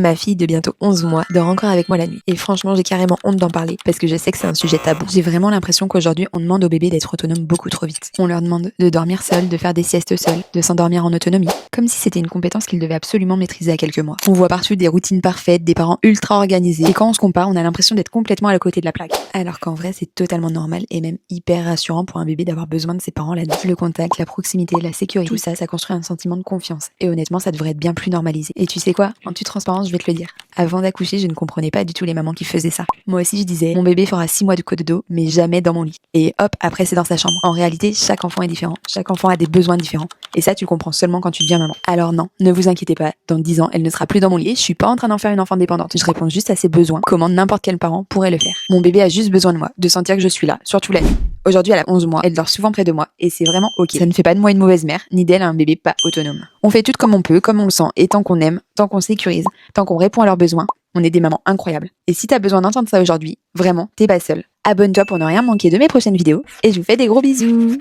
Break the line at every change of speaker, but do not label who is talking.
Ma fille de bientôt 11 mois dort encore avec moi la nuit. Et franchement, j'ai carrément honte d'en parler parce que je sais que c'est un sujet tabou. J'ai vraiment l'impression qu'aujourd'hui, on demande aux bébés d'être autonomes beaucoup trop vite. On leur demande de dormir seuls, de faire des siestes seuls, de s'endormir en autonomie, comme si c'était une compétence qu'ils devaient absolument maîtriser à quelques mois. On voit partout des routines parfaites, des parents ultra organisés. Et quand on se compare, on a l'impression d'être complètement à côté de la plaque. Alors qu'en vrai, c'est totalement normal et même hyper rassurant pour un bébé d'avoir besoin de ses parents la nuit. Le contact, la proximité, la sécurité, tout ça, ça construit un sentiment de confiance. Et honnêtement, ça devrait être bien plus normalisé. Et tu sais quoi? En toute transparence, je vais te le dire. Avant d'accoucher, je ne comprenais pas du tout les mamans qui faisaient ça. Moi aussi, je disais, mon bébé fera 6 mois de cododo, mais jamais dans mon lit. Et hop, après, c'est dans sa chambre. En réalité, chaque enfant est différent. Chaque enfant a des besoins différents. Et ça, tu le comprends seulement quand tu deviens maman. Alors non, ne vous inquiétez pas. Dans 10 ans, elle ne sera plus dans mon lit. Je suis pas en train d'en faire une enfant dépendante. Je réponds juste à ses besoins, comment n'importe quel parent pourrait le faire. Mon bébé a juste besoin de moi, de sentir que je suis là, surtout la nuit. Aujourd'hui, elle a 11 mois, elle dort souvent près de moi, et c'est vraiment ok. Ça ne fait pas de moi une mauvaise mère, ni d'elle un bébé pas autonome. On fait tout comme on peut, comme on le sent, et tant qu'on aime, tant qu'on sécurise, tant qu'on répond à leurs besoins, on est des mamans incroyables. Et si t'as besoin d'entendre ça aujourd'hui, vraiment, t'es pas seule. Abonne-toi pour ne rien manquer de mes prochaines vidéos, et je vous fais des gros bisous.